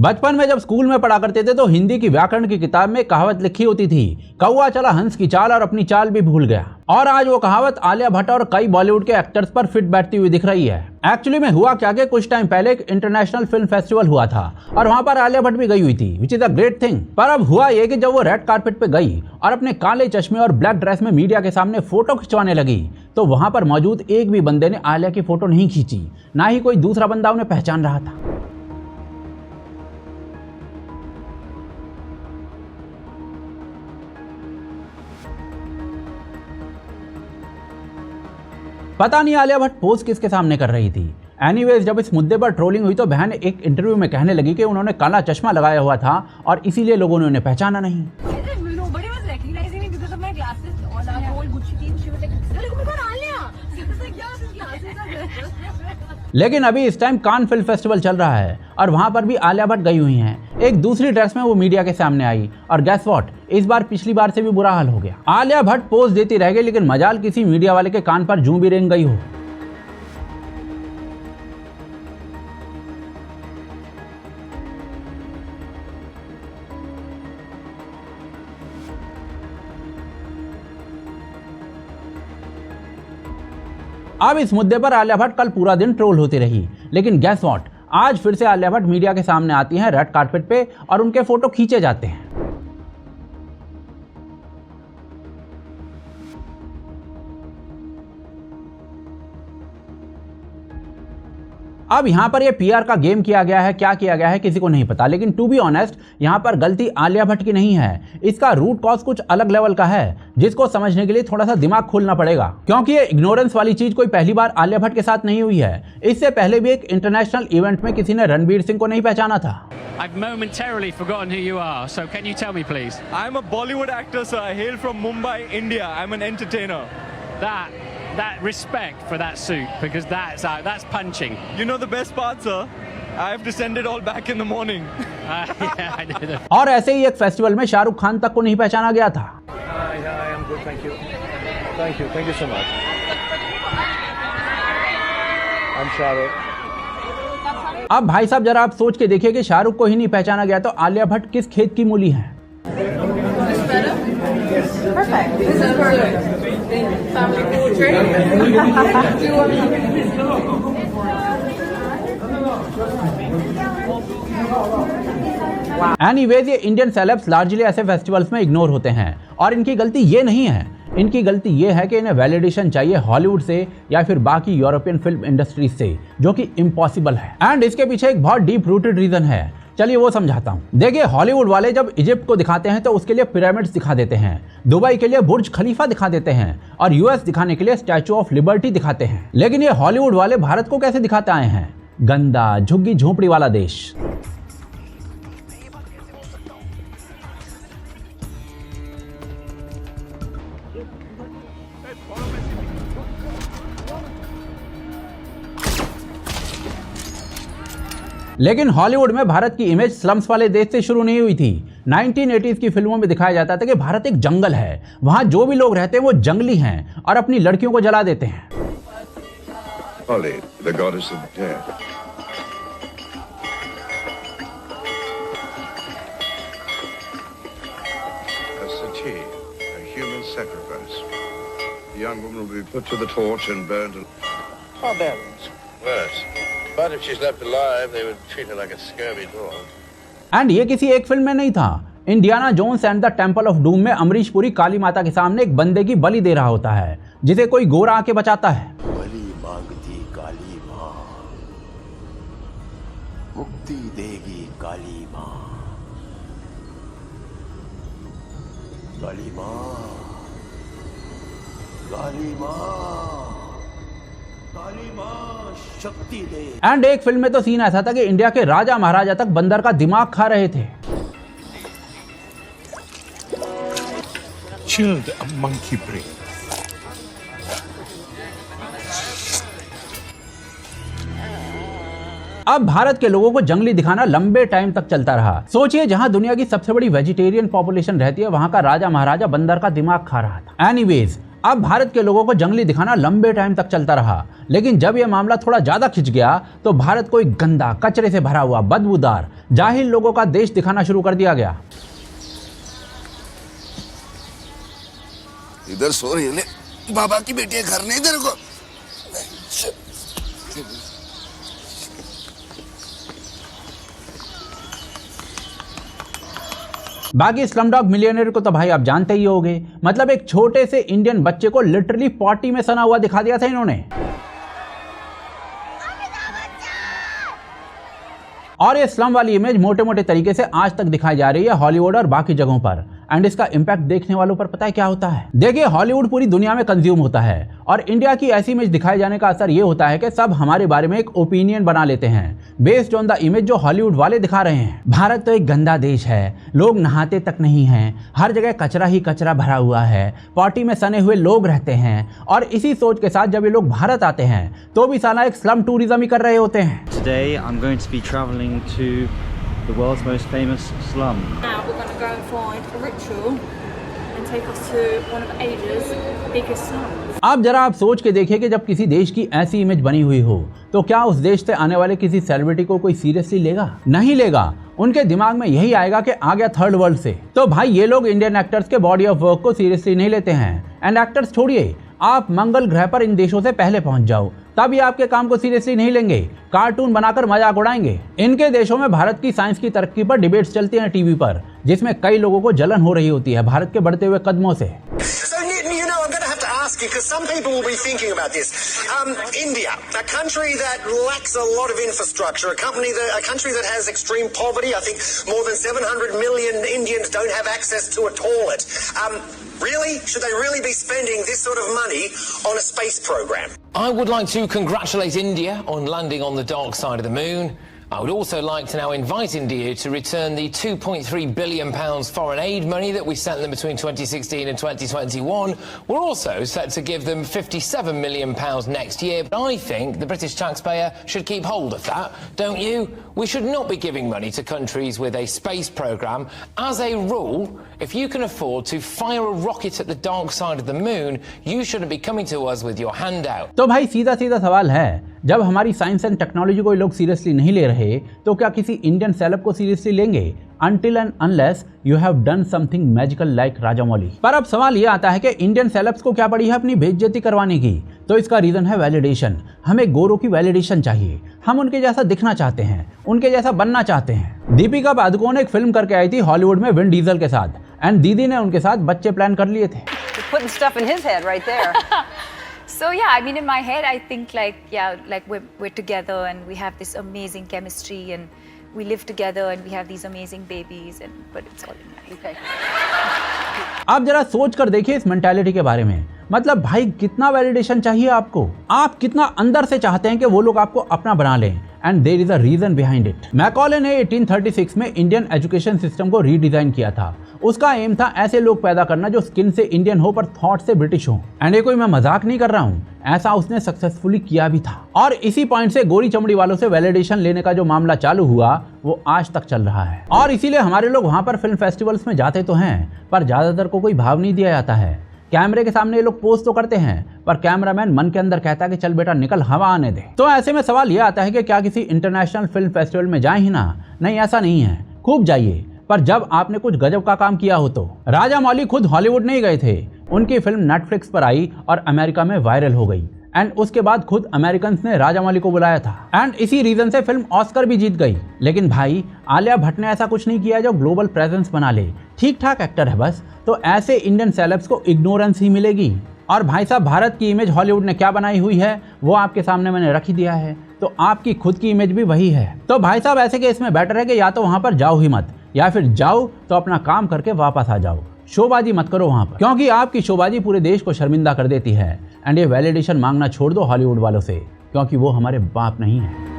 बचपन में जब स्कूल में पढ़ा करते थे तो हिंदी की व्याकरण की किताब में कहावत लिखी होती थी, कौवा चला हंस की चाल और अपनी चाल भी भूल गया। और आज वो कहावत आलिया भट्ट और कई बॉलीवुड के एक्टर्स पर फिट बैठती हुई दिख रही है। एक्चुअली में हुआ क्या कि कुछ टाइम पहले एक इंटरनेशनल फिल्म फेस्टिवल हुआ था और वहां पर आलिया भट्ट भी गई हुई थी, which is a great thing. पर अब हुआ ये कि जब वो रेड कारपेट पे गई और अपने काले चश्मे और ब्लैक ड्रेस में मीडिया के सामने फोटो खिंचवाने लगी तो वहां पर मौजूद एक भी बंदे ने आलिया की फोटो नहीं खींची, ना ही कोई दूसरा बंदा उन्हें पहचान रहा था। पता नहीं आलिया भट्ट पोज किसके सामने कर रही थी। एनीवेज, जब इस मुद्दे पर ट्रोलिंग हुई तो बहन एक इंटरव्यू में कहने लगी कि उन्होंने काला चश्मा लगाया हुआ था और इसीलिए लोगों ने उन्हें पहचाना नहीं। लेकिन अभी इस टाइम कान फिल्म फेस्टिवल चल रहा है और वहां पर भी आलिया भट्ट गई हुई हैं। एक दूसरी ड्रेस में वो मीडिया के सामने आई और गैस व्हाट, इस बार पिछली बार से भी बुरा हाल हो गया। आलिया भट्ट पोज देती रह गई, लेकिन मजाल किसी मीडिया वाले के कान पर जूं भी रेंग गई हो। अब इस मुद्दे पर आलिया भट्ट कल पूरा दिन ट्रोल होती रही, लेकिन गैस व्हाट, आज फिर से आलिया भट्ट मीडिया के सामने आती हैं रेड कारपेट पे और उनके फोटो खींचे जाते हैं। अब यहाँ पर ये पीआर का गेम किया गया है, क्या किया गया है किसी को नहीं पता, लेकिन टू बी ऑनेस्ट यहाँ पर गलती आलिया भट्ट की नहीं है। इसका रूट कॉज कुछ अलग लेवल का है जिसको समझने के लिए थोड़ा सा दिमाग खोलना पड़ेगा, क्योंकि ये इग्नोरेंस वाली चीज कोई पहली बार आलिया भट्ट के साथ नहीं हुई है। इससे पहले भी एक इंटरनेशनल इवेंट में किसी ने रणवीर सिंह को नहीं पहचाना था। I've momentarily forgotten who you are, so can you tell me please? I'm a Bollywood actor, sir. I hail from Mumbai, India. I'm an entertainer. That respect for that suit, because that's punching. You know the best part, sir? I have to send it all back in the morning. Yeah, I know that. और ऐसे ही एक festival में शाहरुख खान तक को नहीं पहचाना गया था। Hi, I'm good, thank you. Thank you so much. I'm Shahrukh. अब भाई साहब जरा आप सोच के देखिए कि शाहरुख को ही नहीं पहचाना गया तो आलिया भट्ट किस खेत की मूली है। Perfect. This is perfect. Family portrait. Anyways, ये इंडियन सेलेब्स लार्जली ऐसे फेस्टिवल्स में इग्नोर होते हैं और इनकी गलती ये नहीं है। इनकी गलती ये है कि इन्हें वैलिडेशन चाहिए हॉलीवुड से या फिर बाकी यूरोपियन फिल्म इंडस्ट्रीज से, जो कि इम्पॉसिबल है। एंड इसके पीछे एक बहुत डीप रूटेड रीजन है, चलिए वो समझाता हूँ। देखिए, हॉलीवुड वाले जब इजिप्ट को दिखाते हैं तो उसके लिए पिरामिड्स दिखा देते हैं, दुबई के लिए बुर्ज खलीफा दिखा देते हैं और यूएस दिखाने के लिए स्टैचू ऑफ लिबर्टी दिखाते हैं। लेकिन ये हॉलीवुड वाले भारत को कैसे दिखाते आए हैं? गंदा, झुग्गी झोपड़ी वाला देश। लेकिन हॉलीवुड में भारत की इमेज स्लम्स वाले देश से शुरू नहीं हुई थी। 1980s की फिल्मों में दिखाया जाता था कि भारत एक जंगल है, वहां जो भी लोग रहते हैं वो जंगली हैं और अपनी लड़कियों को जला देते हैं। Kali, the goddess of death. A sati, a human sacrifice. The young woman will be put to the torch and burned. How bad? Worse. But if she's left alive, they would treat her like a scurvy dog. And ये किसी एक फिल्म में नहीं था। Indiana Jones and the Temple of Doom में अमरीश पुरी काली माता के सामने एक बंदे की बलि दे रहा होता है, जिसे कोई गोरा आके बचाता है। बलि मांगती काली मां, मुक्ति देगी काली मां। काली मां, काली मां, काली मां शक्ति दे। एंड एक फिल्म में तो सीन ऐसा था कि इंडिया के राजा महाराजा तक बंदर का दिमाग खा रहे थे। Chilled a monkey brain. अब भारत के लोगों को जंगली दिखाना लंबे टाइम तक चलता रहा। सोचिए, जहां दुनिया की सबसे बड़ी वेजिटेरियन पॉपुलेशन रहती है वहां का राजा महाराजा बंदर का दिमाग खा रहा था। एनीवेज, अब भारत के लोगों को जंगली दिखाना लंबे टाइम तक चलता रहा, लेकिन जब यह मामला थोड़ा ज्यादा खिंच गया तो भारत को एक गंदा, कचरे से भरा हुआ, बदबूदार, जाहिल लोगों का देश दिखाना शुरू कर दिया गया। इधर सो रही है बाबा की बेटी, घर नहीं तेरे को। बाकी स्लमडॉग मिलियनेयर को तो भाई आप जानते ही होंगे, मतलब एक छोटे से इंडियन बच्चे को लिटरली पॉटी में सना हुआ दिखा दिया था इन्होंने। और ये स्लम वाली इमेज मोटे मोटे तरीके से आज तक दिखाई जा रही है हॉलीवुड और बाकी जगहों पर, एंड इसका इम्पैक्ट देखने वालों पर पता है क्या होता है। देखिए, हॉलीवुड पूरी दुनिया में कंज्यूम होता है और इंडिया की ऐसी इमेज दिखाए जाने का असर ये होता है कि सब हमारे बारे में एक ओपिनियन बना लेते हैं बेस्ड ऑन द इमेज जो हॉलीवुड वाले दिखा रहे हैं। भारत तो एक गंदा देश है, लोग नहाते तक नहीं हैं, हर जगह कचरा ही कचरा भरा हुआ है, पॉटी में सने हुए लोग रहते हैं, और इसी सोच के साथ जब ये लोग भारत आते हैं तो भी साला एक स्लम टूरिज्म ही कर रहे होते हैं। Today I'm going to be traveling to the world's most famous slum. Now we're going to go and find a ritual and take us to one of Asia's biggest slums. अब जरा आप सोच के देखिए कि जब किसी देश की ऐसी इमेज बनी हुई हो तो क्या उस देश से आने वाले किसी सेलिब्रिटी को कोई सीरियसली लेगा? नहीं लेगा। उनके दिमाग में यही आएगा कि आ गया थर्ड वर्ल्ड से। तो भाई ये लोग इंडियन एक्टर्स के बॉडी ऑफ वर्क को सीरियसली नहीं लेते हैं। एंड एक्टर्स छोड़िए, आप मंगल ग्रह पर इन देशों से पहले पहुंच जाओ, तब ये आपके काम को सीरियसली नहीं लेंगे, कार्टून बनाकर मजाक उड़ाएंगे। इनके देशों में भारत की साइंस की तरक्की पर डिबेट्स चलती हैं टीवी पर, जिसमें कई लोगों को जलन हो रही होती है भारत के बढ़ते हुए कदमों से। Because some people will be thinking about this. India, a country that lacks a lot of infrastructure, a country that has extreme poverty. I think more than 700 million Indians don't have access to a toilet. Really? Should they really be spending this sort of money on a space program? I would like to congratulate India on landing on the dark side of the moon. I would also like to now invite India to return the £2.3 billion foreign aid money that we sent them between 2016 and 2021. We're also set to give them £57 million next year. But I think the British taxpayer should keep hold of that, don't you? We should not be giving money to countries with a space program. As a rule, if you can afford to fire a rocket at the dark side of the moon, you shouldn't be coming to us with your hand out. तो भाई सीधा सीधा सवाल है, जब हमारी science and technology को लोग सीरियसली नहीं ले रहे तो क्या किसी इंडियन सेलेब को सीरियसली लेंगे? Until and unless you have done something magical like Rajamouli. पर अब सवाल ये आता है कि इंडियन सेलेब्स को क्या पड़ी है अपनी बेइज्जती करवाने की? तो इसका रीजन है वैलिडेशन। हमें गोरों की वैलिडेशन चाहिए, हम उनके जैसा दिखना चाहते हैं, उनके जैसा बनना चाहते हैं। दीपिका पादुकोण एक फिल्म करके आई थी हॉलीवुड में विन डीजल के साथ, एंड दीदी ने उनके साथ बच्चे प्लान कर लिए थे। Putting stuff in his head right there. So yeah, I mean in my head I think like we're together and we have this amazing chemistry and we live together and we have these amazing babies and but it's all in my head. आप जरा सोच कर देखिए इस mentality के बारे में। मतलब भाई कितना वैलिडेशन चाहिए आपको, आप कितना अंदर से चाहते हैं कि वो लोग आपको अपना बना लें, and there is a reason behind it. Macaulay ने 1836 में इंडियन एजुकेशन सिस्टम को रीडिजाइन किया था। उसका एम था ऐसे लोग पैदा करना जो स्किन से इंडियन हो पर थॉट से ब्रिटिश हो। एंड ये कोई मैं मजाक नहीं कर रहा हूँ, ऐसा उसने सक्सेसफुली किया भी था। और इसी पॉइंट से गोरी चमड़ी वालों से वैलिडेशन लेने का जो मामला चालू हुआ वो आज तक चल रहा है। और इसीलिए हमारे लोग वहां पर फिल्म फेस्टिवल्स में जाते तो हैं पर ज्यादातर को कोई भाव नहीं दिया जाता है। कैमरे के सामने ये लोग पोज तो करते हैं पर कैमरामैन मन के अंदर कहता है कि चल बेटा निकल, हवा आने दे। तो ऐसे में सवाल ये आता है कि क्या किसी इंटरनेशनल फिल्म फेस्टिवल में जाए ही ना? नहीं, ऐसा नहीं है, खूब जाइए, पर जब आपने कुछ गजब का काम किया हो तो। राजामौली खुद हॉलीवुड नहीं गए थे, उनकी फिल्म नेटफ्लिक्स पर आई और अमेरिका में वायरल हो गई, एंड उसके बाद खुद अमेरिकन्स ने राजामौली को बुलाया था, एंड इसी रीजन से फिल्म ऑस्कर भी जीत गई। लेकिन भाई आलिया भट्ट ने ऐसा कुछ नहीं किया जो ग्लोबल प्रेजेंस बना ले, ठीक ठाक एक्टर है बस। तो ऐसे इंडियन सेलेब्स को इग्नोरेंस ही मिलेगी। और भाई साहब, भारत की इमेज हॉलीवुड ने क्या बनाई हुई है वो आपके सामने मैंने रख ही दिया है, तो आपकी खुद की इमेज भी वही है। तो भाई साहब ऐसे केस में बेटर है कि या तो वहां पर जाओ ही मत, या फिर जाओ तो अपना काम करके वापस आ जाओ। शोबाजी मत करो वहां पर, क्योंकि आपकी शोबाजी पूरे देश को शर्मिंदा कर देती है। एंड ये वैलिडेशन मांगना छोड़ दो हॉलीवुड वालों से, क्योंकि वो हमारे बाप नहीं है।